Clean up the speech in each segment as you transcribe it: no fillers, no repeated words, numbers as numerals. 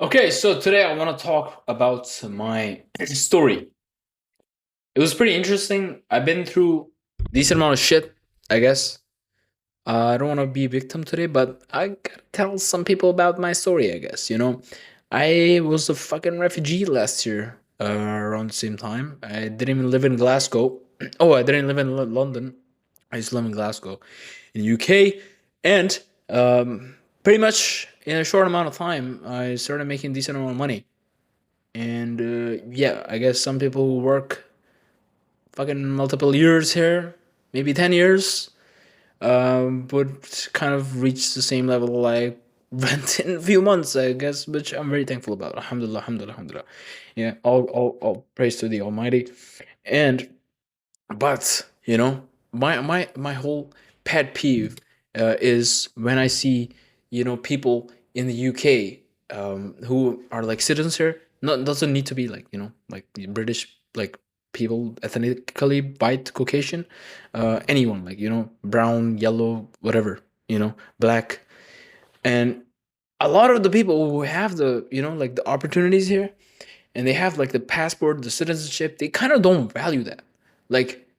Okay, so today I want to talk about my story. It was pretty interesting. I've been through decent amount of shit, I guess. I don't want to be a victim today, but I gotta tell some people about my story, I guess. I was a fucking refugee last year around the same time. I didn't even live in Glasgow. Oh, I didn't live in London. I used to live in Glasgow in the UK. And pretty much in a short amount of time, I started making decent amount of money. And yeah, I guess some people who work fucking multiple years here, maybe 10 years, would kind of reach the same level I went in a few months, I guess, which I'm very thankful about. Alhamdulillah, alhamdulillah, alhamdulillah. Yeah, all praise to the Almighty. And, but, my whole pet peeve is when I see, people in the UK who are like citizens here. Not doesn't need to be like like the British like people ethnically white Caucasian, anyone like brown, yellow, whatever black, and a lot of the people who have the like the opportunities here and they have like the passport, the citizenship, they kind of don't value that. Like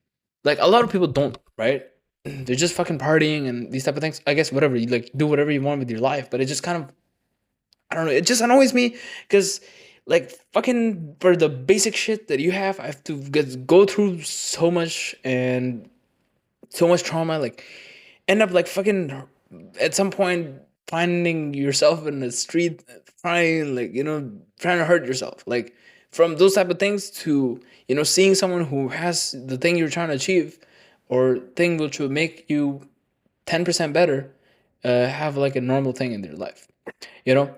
like a lot of people don't, right? They're just fucking partying and these type of things. I guess whatever you like, do whatever you want with your life, but it just kind of I don't know. It just annoys me because, like, fucking for the basic shit that you have, I have to go through so much and so much trauma. Like, end up like fucking at some point finding yourself in the street, trying like trying to hurt yourself. Like from those type of things to seeing someone who has the thing you're trying to achieve or thing which will make you 10% better, have like a normal thing in their life. You know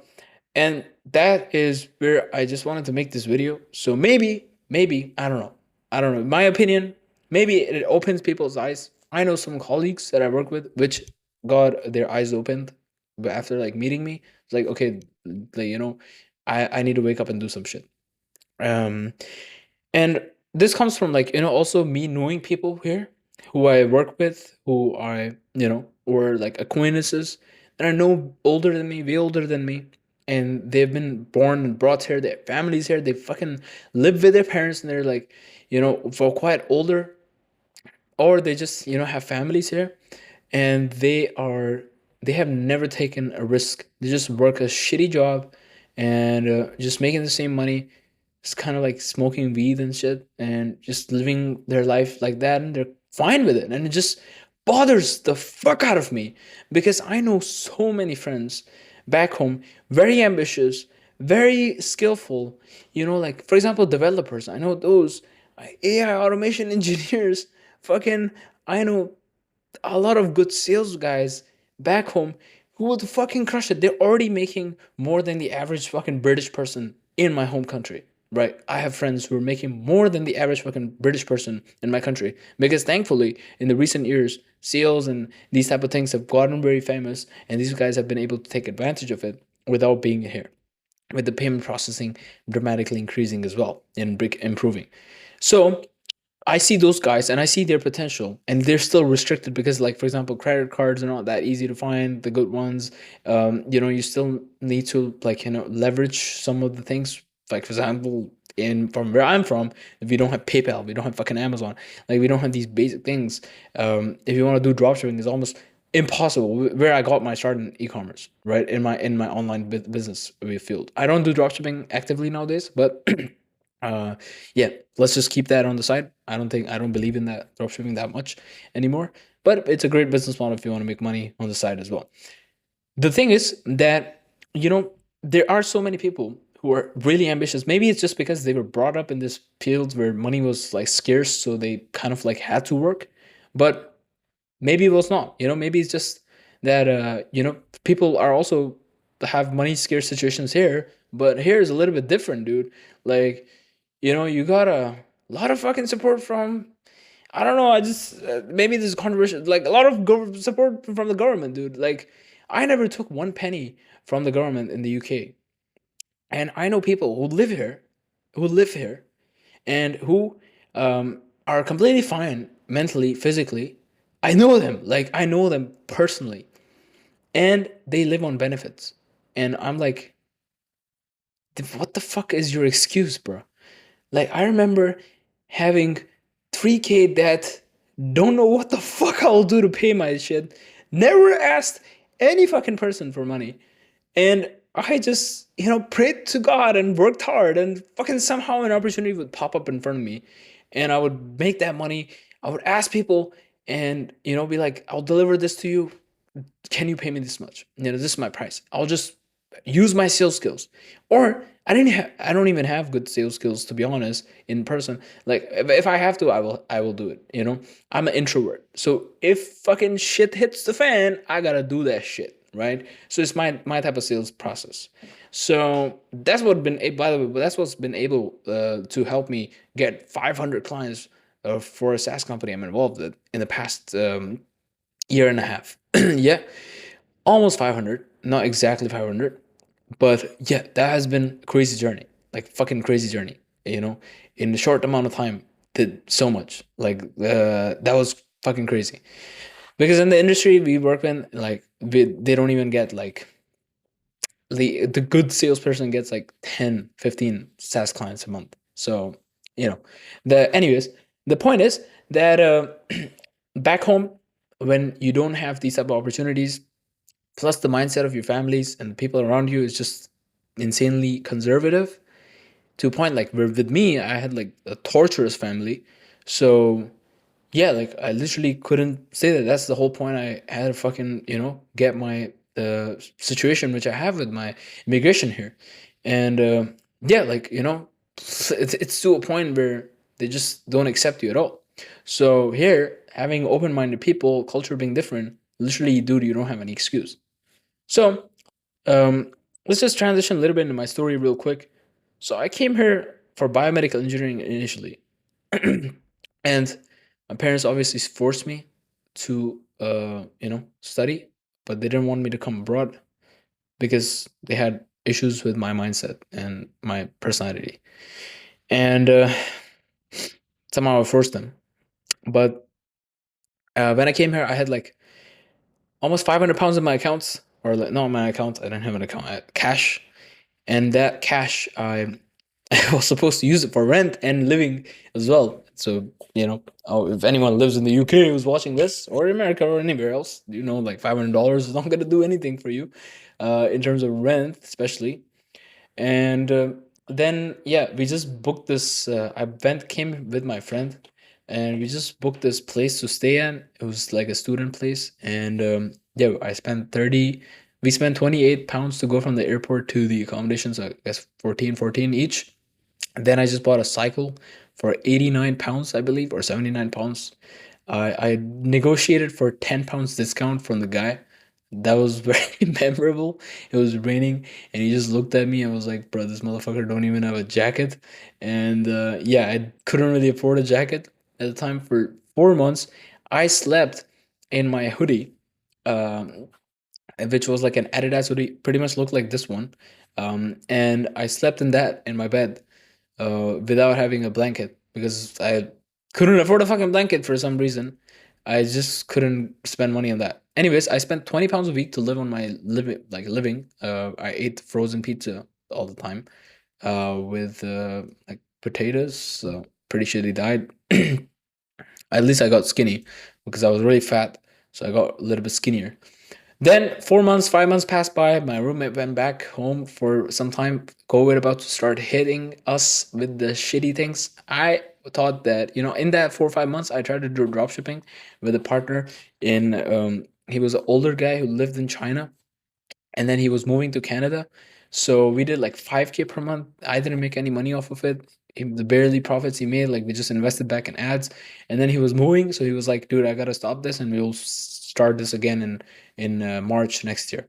and that is where I just wanted to make this video. So maybe, I don't know. In my opinion, maybe it opens people's eyes. I know some colleagues that I work with, which got their eyes opened, but after like meeting me, it's like, okay, like, I need to wake up and do some shit. Um, and this comes from like, also me knowing people here who I work with, who or like acquaintances that are no older than me, way older than me. And they've been born and brought here, they have families here, they fucking live with their parents and they're like, for quite older, or they just, have families here and they have never taken a risk. They just work a shitty job and just making the same money. It's kind of like smoking weed and shit and just living their life like that, and they're fine with it. And it just bothers the fuck out of me because I know so many friends back home, very ambitious, very skillful, like for example, developers. I know those AI automation engineers, fucking, I know a lot of good sales guys back home who would fucking crush it. They're already making more than the average fucking British person in my home country. Right? I have friends who are making more than the average fucking British person in my country because thankfully in the recent years sales and these type of things have gotten very famous and these guys have been able to take advantage of it without being here, with the payment processing dramatically increasing as well and improving. So I see those guys and I see their potential, and they're still restricted because, like, for example, credit cards are not that easy to find, the good ones. You still need to, like, leverage some of the things. Like, for example, in from where I'm from, if we don't have PayPal, we don't have fucking Amazon, like, we don't have these basic things. If you want to do dropshipping, it's almost impossible. Where I got my start in e-commerce, right? In my online business field. I don't do dropshipping actively nowadays, but uh yeah, let's just keep that on the side. I don't believe in that dropshipping that much anymore, but it's a great business model if you want to make money on the side as well. The thing is that there are so many people who are really ambitious. Maybe it's just because they were brought up in this field where money was like scarce, so they kind of like had to work. But maybe it was not. Maybe it's just that people are also have money scarce situations here, but here is a little bit different, dude. Like, you got a lot of fucking support from, I don't know, I just maybe this is controversial, like a lot of support from the government, dude. Like, I never took one penny from the government in the UK, and I know people who live here, and who are completely fine mentally, physically. I know them personally, and they live on benefits, and I'm like, what the fuck is your excuse, bro? Like, I remember having 3K debt, don't know what the fuck I'll do to pay my shit, never asked any fucking person for money. And I just, prayed to God and worked hard, and fucking somehow an opportunity would pop up in front of me. And I would make that money. I would ask people and, be like, I'll deliver this to you. Can you pay me this much? This is my price. I'll just use my sales skills. Or I don't even have good sales skills, to be honest, in person. Like, if I have to, I will do it. I'm an introvert. So if fucking shit hits the fan, I gotta do that shit, right? So it's my type of sales process. So that's what been by the way, that's what's been able to help me get 500 clients for a SaaS company I'm involved with in the past year and a half. Yeah, almost 500, not exactly 500, but yeah, that has been a crazy journey, like fucking crazy journey. You know, in a short amount of time, did so much. Like that was fucking crazy. Because in the industry we work in, like they don't even get like the good salesperson gets like 10, 15 SaaS clients a month. So you know, the point is that back home, when you don't have these type of opportunities, plus the mindset of your families and the people around you is just insanely conservative, to a point like where with me I had like a torturous family. So yeah, like I literally couldn't say that. That's the whole point. I had to fucking get my situation which I have with my immigration here. And yeah, like it's to a point where they just don't accept you at all. So here, having open-minded people, culture being different, literally, dude, you don't have any excuse. So um, let's just transition a little bit into my story real quick. So I came here for biomedical engineering initially, and my parents obviously forced me to study, but they didn't want me to come abroad because they had issues with my mindset and my personality, and somehow I forced them. But when I came here, I had like almost 500 pounds in my accounts, or like not my account. I didn't have an account. I had cash, and that cash I was supposed to use it for rent and living as well. So if anyone lives in the UK who's watching this, or America, or anywhere else, like $500 is not gonna do anything for you, in terms of rent, especially. And then yeah, we just booked this. I went came with my friend, and we just booked this place to stay in. It was like a student place, and yeah, I spent 30. We spent 28 pounds to go from the airport to the accommodations. I guess 14 each. And then I just bought a cycle for 89 pounds, I believe, or 79 pounds. I negotiated for 10 pounds discount from the guy. That was very memorable. It was raining, and he just looked at me and was like, "Bro, this motherfucker don't even have a jacket." And yeah, I couldn't really afford a jacket at the time. For 4 months, I slept in my hoodie, um, which was like an Adidas hoodie, pretty much looked like this one. And I slept in that in my bed without having a blanket because I couldn't afford a fucking blanket for some reason. I just couldn't spend money on that. Anyways, I spent 20 pounds a week to live on my living. I ate frozen pizza all the time with like potatoes. So pretty sure they died. At least I got skinny because I was really fat, so I got a little bit skinnier. Then 4 months, 5 months passed by. My roommate went back home for some time. COVID about to start hitting us with the shitty things. I thought that in that 4 or 5 months, I tried to do drop shipping with a partner. In He was an older guy who lived in China, and then he was moving to Canada. So we did like 5K per month. I didn't make any money off of it. The barely profits he made, like we just invested back in ads. And then he was moving, so he was like, "Dude, I gotta stop this, and we'll start this again in March next year."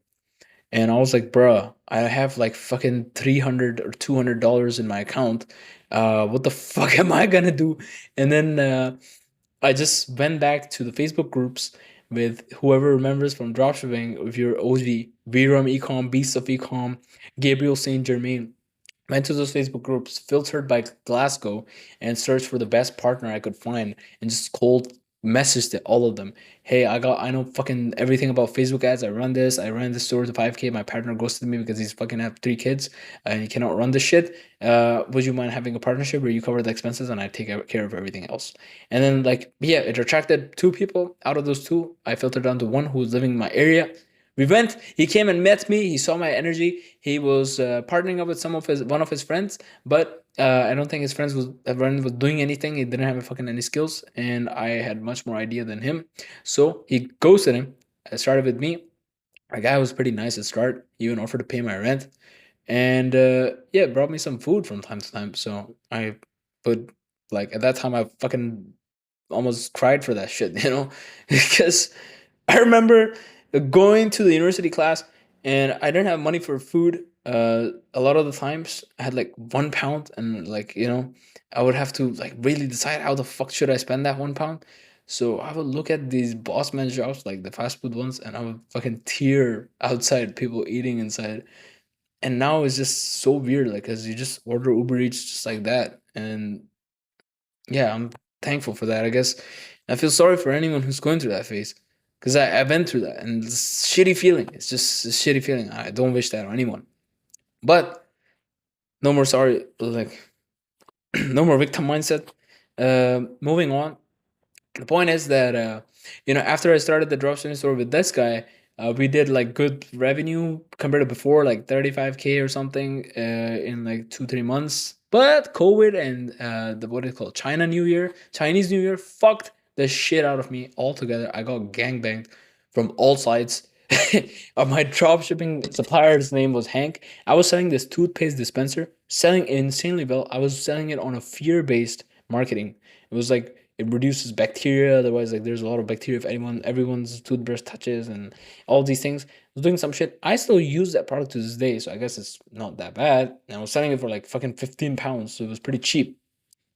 And I was like, "Bruh, I have like fucking $300 or $200 in my account. What the fuck am I gonna do?" And then I just went back to the Facebook groups with whoever remembers from dropshipping. If you're OG, VRAM Ecom, Beasts of Ecom, Gabriel Saint Germain, went to those Facebook groups, filtered by Glasgow, and searched for the best partner I could find, and just cold messaged all of them. Hey, I know fucking everything about Facebook ads. I run this. I ran this store to 5K. My partner ghosted me because he's fucking have 3 kids and he cannot run this shit. Would you mind having a partnership where you cover the expenses and I take care of everything else? And then like yeah, it attracted 2 people. Out of those two, I filtered down to one who was living in my area. We went. He came and met me. He saw my energy. He was partnering up with one of his friends, but I don't think his friend was doing anything. He didn't have fucking any skills, and I had much more idea than him. So he ghosted him. I started with me. A guy was pretty nice at start. He even offered to pay my rent, and yeah, brought me some food from time to time. So I put like at that time I fucking almost cried for that shit, because I remember going to the university class and I didn't have money for food. A lot of the times I had like 1 pound, and like I would have to like really decide how the fuck should I spend that 1 pound. So I would look at these boss man jobs, like the fast food ones, and I would fucking tear outside people eating inside. And now it's just so weird, like, cause you just order Uber Eats just like that, and yeah, I'm thankful for that. I guess I feel sorry for anyone who's going through that phase because I've been through that, and it's a shitty feeling. It's just a shitty feeling. I don't wish that on anyone. But no more sorry, like no more victim mindset. Moving on. The point is that after I started the dropshipping store with this guy, we did like good revenue compared to before, like 35K or something in like 2-3 months. But COVID and the what is it called, Chinese New Year, fucked the shit out of me altogether. I got gangbanged from all sides. My dropshipping supplier's name was Hank. I was selling this toothpaste dispenser, selling insanely well. I was selling it on a fear-based marketing. It was like it reduces bacteria. Otherwise, like there's a lot of bacteria if everyone's toothbrush touches and all these things. I was doing some shit. I still use that product to this day, so I guess it's not that bad. And I was selling it for like fucking 15 pounds, so it was pretty cheap.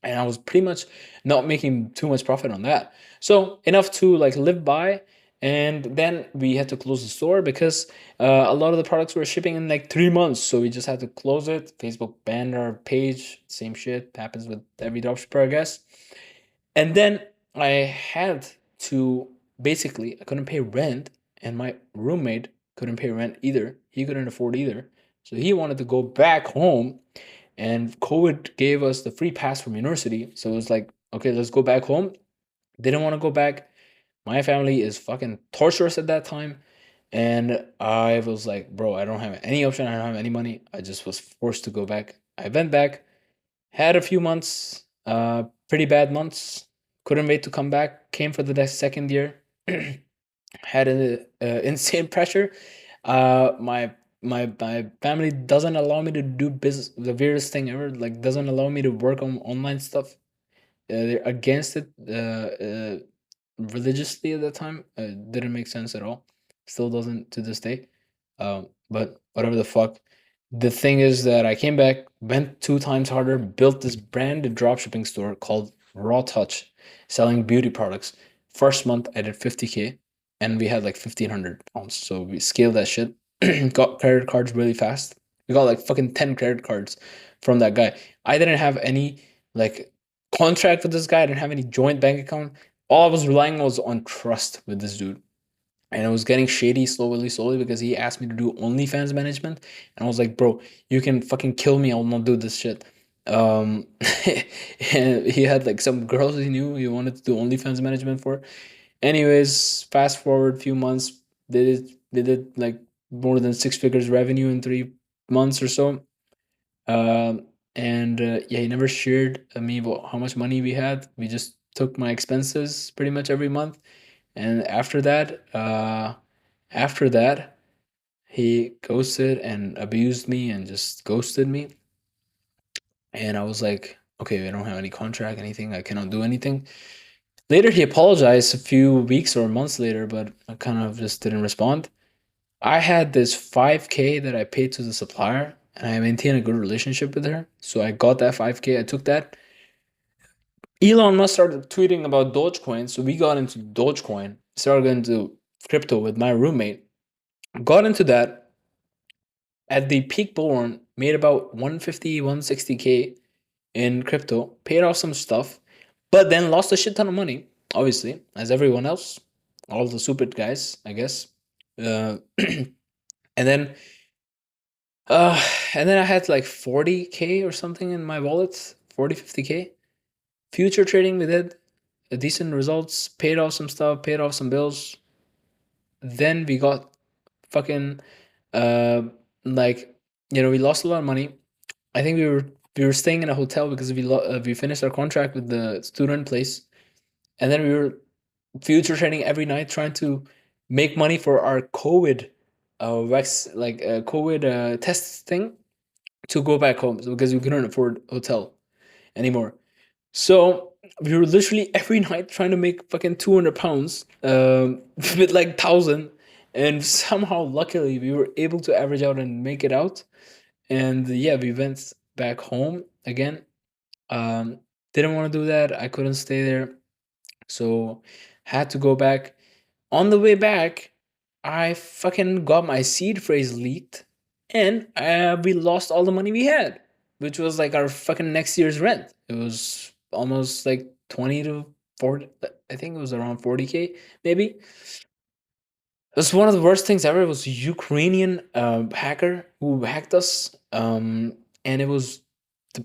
And I was pretty much not making too much profit on that. So enough to like live by. And then we had to close the store because a lot of the products were shipping in like 3 months. So we just had to close it. Facebook banned our page. Same shit happens with every dropshipper, I guess. And then I had to basically, I couldn't pay rent, and my roommate couldn't pay rent either. He couldn't afford either. So he wanted to go back home, and COVID gave us the free pass from university. So it was like, okay, let's go back home. Didn't want to go back. My family is fucking torturous at that time. And I was like, bro, I don't have any option. I don't have any money. I just was forced to go back. I went back, had a few months, pretty bad months. Couldn't wait to come back. Came for the next second year. Had an insane pressure. My family doesn't allow me to do business. The weirdest thing ever. Like doesn't allow me to work on online stuff. They're against it religiously at that time. Didn't make sense at all. Still doesn't to this day. But whatever the fuck. The thing is that I came back, went 2 times harder, built this branded dropshipping store called Raw Touch, selling beauty products. First month I did 50K, and we had like 1,500 pounds. So we scaled that shit. Got credit cards really fast. We got like fucking 10 credit cards from that guy. I didn't have any like contract with this guy. I didn't have any joint bank account. All I was relying on was on trust with this dude. And it was getting shady slowly because he asked me to do OnlyFans management. And I was like, bro, you can fucking kill me. I'll not do this shit. Um, and he had like some girls he knew he wanted to do OnlyFans management for. Anyways, fast forward a few months, they did like more than 6 figures revenue in 3 months or so. And yeah, he never shared me about how much money we had. We just took my expenses pretty much every month. And after that, he ghosted and abused me and just ghosted me. And I was like, okay, I don't have any contract, anything. I cannot do anything. Later, he apologized a few weeks or months later, but I kind of just didn't respond. I had this 5K that I paid to the supplier, and I maintained a good relationship with her. So I got that 5K. I took that. Elon Musk started tweeting about Dogecoin, so we got into Dogecoin. Started getting into crypto with my roommate. Got into that at the peak bull run, made about 150, 160K in crypto, paid off some stuff, but then lost a shit ton of money. obviously, as everyone else, all the stupid guys, I guess. And then uh and then I had like 40K or something in my wallet, 40, 50K. Future trading, we did a decent results, paid off some stuff, paid off some bills. Then we got fucking uh like we lost a lot of money. I think we were staying in a hotel because we finished our contract with the student place, and then we were future trading every night, trying to make money for our COVID, COVID test thing to go back home, because we couldn't afford hotel anymore. So we were literally every night trying to make fucking 200 pounds, with like 1,000, and somehow luckily we were able to average out and make it out. And yeah, we went back home again. Um, didn't want to do that. I couldn't stay there, so had to go back. On the way back, I fucking got my seed phrase leaked, and we lost all the money we had, which was like our fucking next year's rent. It was almost like 20 to 40. I think it was around 40K, maybe. It was one of the worst things ever. It was a Ukrainian hacker who hacked us, and it was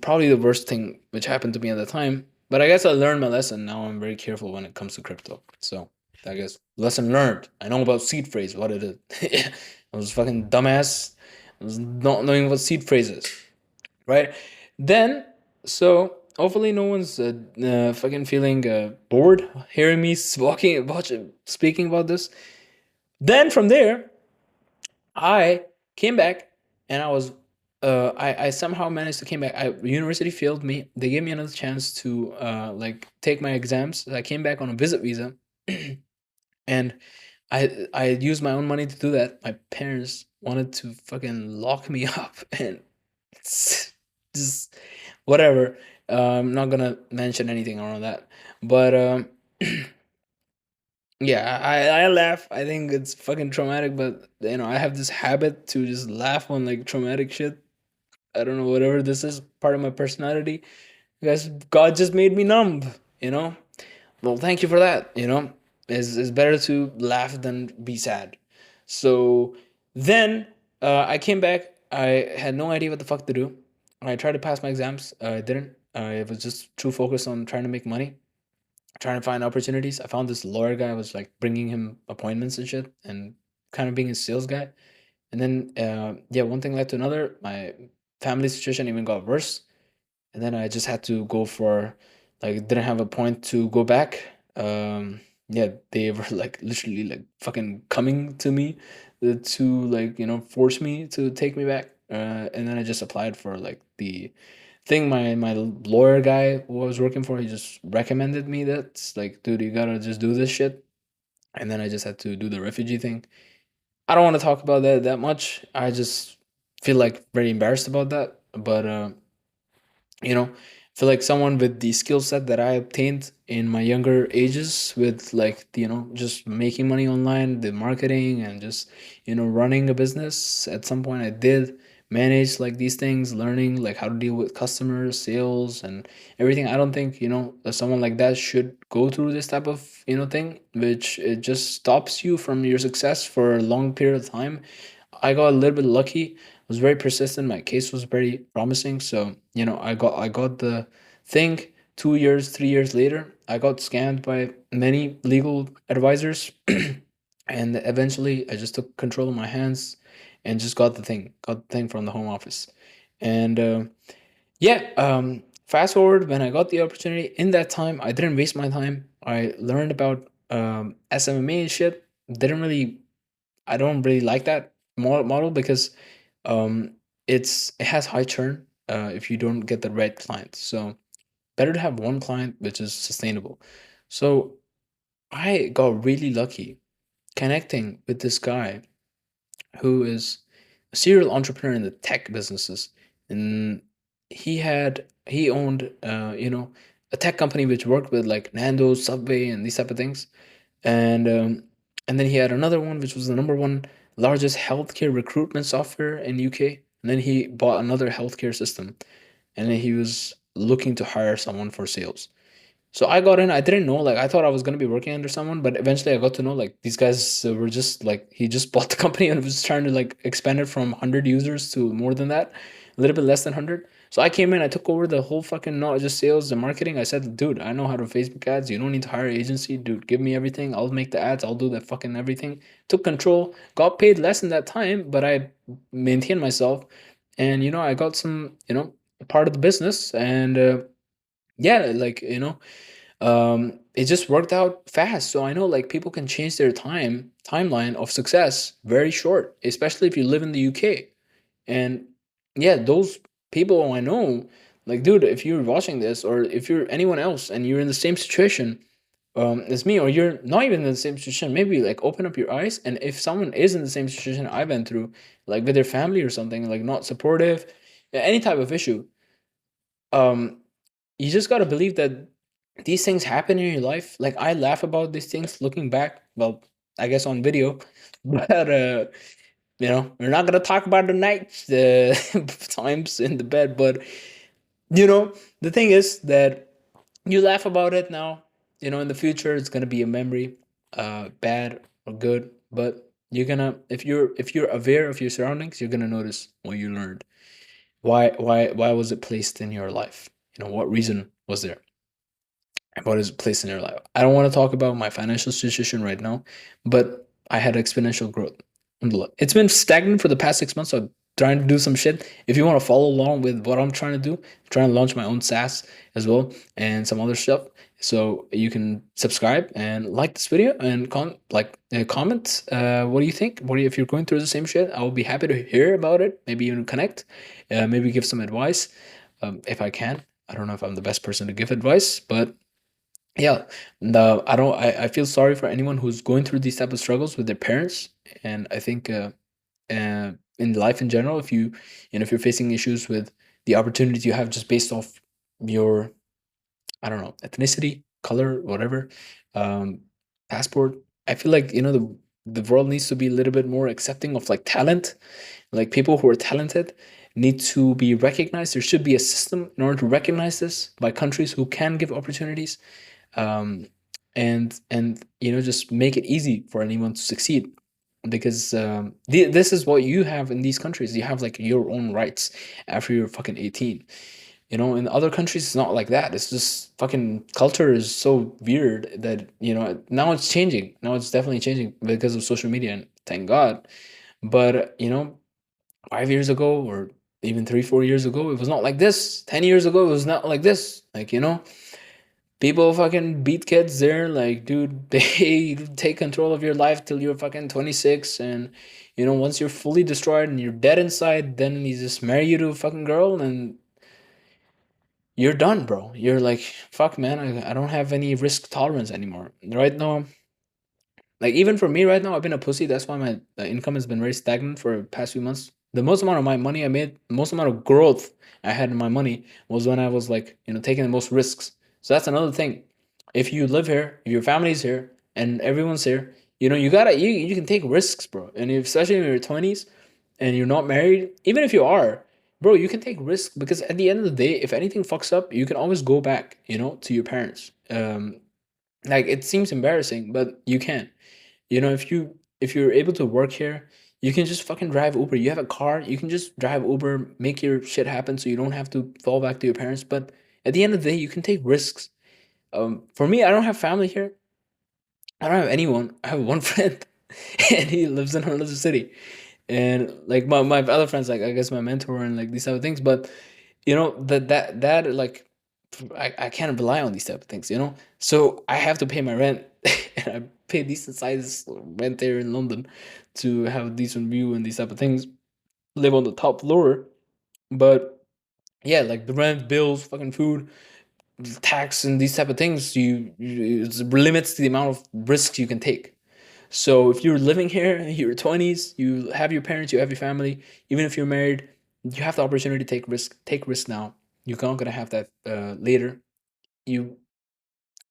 probably the worst thing which happened to me at the time. But I guess I learned my lesson. Now I'm very careful when it comes to crypto. So I guess lesson learned. I know about seed phrase, what it is. I was fucking dumbass. I was not knowing what seed phrase is, right? Then, so hopefully no one's fucking feeling bored hearing me speaking about this. Then from there, I came back, and I somehow managed to came back. University failed me. They gave me another chance to like take my exams. I came back on a visit visa, and I used my own money to do that. My parents wanted to fucking lock me up, and it's just whatever. I'm not gonna mention anything around that, but yeah, I laugh. I think it's fucking traumatic, but I have this habit to just laugh on like traumatic shit. I don't know, whatever this is, part of my personality. Because God just made me numb, you know? Well, thank you for that, It's better to laugh than be sad. So then I came back. I had no idea what the fuck to do. I tried to pass my exams. I didn't. I was just too focused on trying to make money, trying to find opportunities. I found this lawyer guy. I was like bringing him appointments and shit, and kind of being a sales guy. And then yeah, one thing led to another. My family situation even got worse, and then I just had to go for, like, didn't have a point to go back. Yeah, they were like literally like fucking coming to me to like force me to take me back. And then I just applied for like the thing. My lawyer guy who I was working for, he just recommended me that. It's like, dude, you gotta just do this shit. And then I just had to do the refugee thing. I don't want to talk about that much. I just feel like very embarrassed about that. But feel like someone with the skill set that I obtained in my younger ages, with like just making money online, the marketing, and just running a business. At some point I did manage like these things, learning like how to deal with customers, sales, and everything. I don't think someone like that should go through this type of thing, which it just stops you from your success for a long period of time. I got a little bit lucky. I was very persistent. My case was very promising. So, I got the thing. 2 years, 3 years later, I got scammed by many legal advisors. And eventually I just took control of my hands and just got the thing from the home office. And yeah, fast forward, when I got the opportunity, in that time, I didn't waste my time. I learned about SMMA and shit. Didn't really I don't really like that model because um, it has high churn if you don't get the right client. So better to have one client which is sustainable. So I got really lucky connecting with this guy who is a serial entrepreneur in the tech businesses, and he owned a tech company which worked with like Nando's, Subway, and these type of things. And um, and then he had another one which was the number one largest healthcare recruitment software in UK. And then he bought another healthcare system, and then he was looking to hire someone for sales. So I got in. I didn't know. Like I thought I was gonna be working under someone, but eventually I got to know like these guys were just like he just bought the company and was trying to like expand it from 100 users to more than that, a little bit less than 100. So I came in. I took over the whole fucking not just sales and marketing. I said, dude, I know how to Facebook ads. You don't need to hire an agency, dude. Give me everything. I'll make the ads. I'll do that fucking everything. Took control. Got paid less in that time, but I maintained myself, and I got some part of the business and. Yeah, like it just worked out fast. So I know like people can change their timeline of success very short, especially if you live in the UK. And yeah, those people I know, like dude, if you're watching this or if you're anyone else and you're in the same situation as me, or you're not even in the same situation, maybe like open up your eyes. And if someone is in the same situation I've been through, like with their family or something, like not supportive, any type of issue, um you just got to believe that these things happen in your life. Like I laugh about these things looking back, well, I guess on video, but we're not gonna talk about the nights, the times in the bed. But the thing is that you laugh about it now. In the future, it's gonna be a memory, bad or good. But you're gonna, if you're aware of your surroundings, you're gonna notice what you learned. Why was it placed in your life? What reason was there? What is placed in your life? I don't want to talk about my financial situation right now, but I had exponential growth. It's been stagnant for the past 6 months, so I'm trying to do some shit. If you want to follow along with what I'm trying to do, I'm trying to launch my own SaaS as well and some other stuff. So you can subscribe and like this video and comment. What do you think? If you're going through the same shit? I will be happy to hear about it. Maybe even connect. Maybe give some advice if I can. I don't know if I'm the best person to give advice, but yeah, I feel sorry for anyone who's going through these type of struggles with their parents. And I think in life in general, if you're facing issues with the opportunities you have just based off your, I don't know, ethnicity, color, whatever, um passport, I feel like the world needs to be a little bit more accepting of like talent. Like people who are talented need to be recognized. There should be a system in order to recognize this by countries who can give opportunities, um, and just make it easy for anyone to succeed, because this is what you have in these countries. You have like your own rights after you're fucking 18. In other countries it's not like that. It's just fucking culture is so weird that now it's changing. Now it's definitely changing because of social media, and thank God. But 5 years ago, or even 3 4 years ago, it was not like this. 10 years ago, it was not like this. Like people fucking beat kids there. Like, dude, they take control of your life till you're fucking 26. And, once you're fully destroyed and you're dead inside, then you just marry you to a fucking girl and you're done, bro. You're like, fuck, man, I don't have any risk tolerance anymore. Right now, like even for me right now, I've been a pussy. That's why my income has been very stagnant for the past few months. The most amount of my money I made, the most amount of growth I had in my money was when I was like, taking the most risks. So that's another thing. If you live here, if your family's here, and everyone's here, you can take risks, bro. And especially in your 20s and you're not married, even if you are, bro, you can take risks because at the end of the day, if anything fucks up, you can always go back, to your parents. Like it seems embarrassing, but you can. If you're able to work here, you can just fucking drive Uber. You have a car, you can just drive Uber, make your shit happen so you don't have to fall back to your parents. But at the end of the day, you can take risks. For me, I don't have family here. I don't have anyone. I have one friend, and he lives in another city. And like my other friends, like I guess my mentor and like these type of things. But that like I can't rely on these type of things. So I have to pay my rent, and I pay decent sizes rent there in London to have a decent view and these type of things. Live on the top floor, but yeah, like the rent, bills, fucking food, tax, and these type of things, it limits the amount of risks you can take. So if you're living here in your 20s, you have your parents, you have your family, even if you're married, you have the opportunity to take risk. Take risk now. You're not gonna have that later. You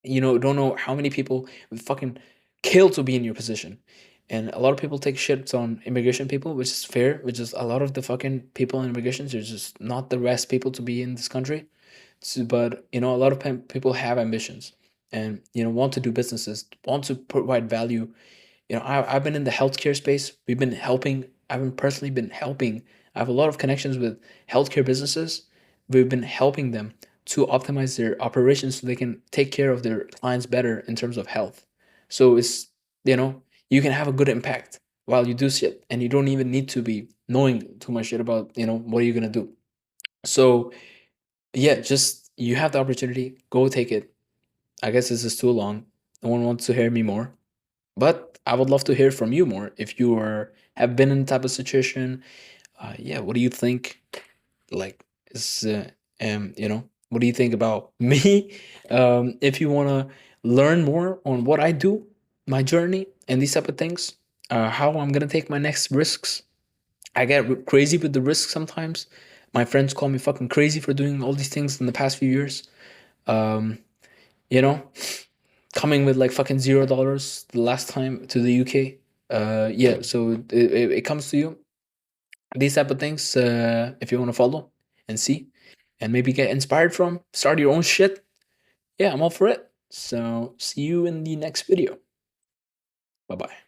don't know how many people would fucking kill to be in your position. And a lot of people take shits on immigration people, which is fair, which is a lot of the fucking people in immigrations are just not the best people to be in this country. but a lot of people have ambitions, and want to do businesses, want to provide value. I've been in the healthcare space. I've been personally been helping. I have a lot of connections with healthcare businesses. We've been helping them to optimize their operations so they can take care of their clients better in terms of health. So it's, you know, you can have a good impact while you do shit, and you don't even need to be knowing too much shit about, what are you gonna do. So yeah, just you have the opportunity, go take it. I guess this is too long. No one wants to hear me more. But I would love to hear from you more if you have been in the type of situation. Yeah, what do you think? Like, is what do you think about me? If you want to learn more on what I do, my journey, and these type of things, how I'm gonna take my next risks. I get crazy with the risks sometimes. My friends call me fucking crazy for doing all these things in the past few years. Um, you know, coming with like fucking $0 the last time to the UK. Yeah, so it comes to you. These type of things, if you want to follow and see, and maybe get inspired from, start your own shit. Yeah, I'm all for it. So see you in the next video. Bye bye.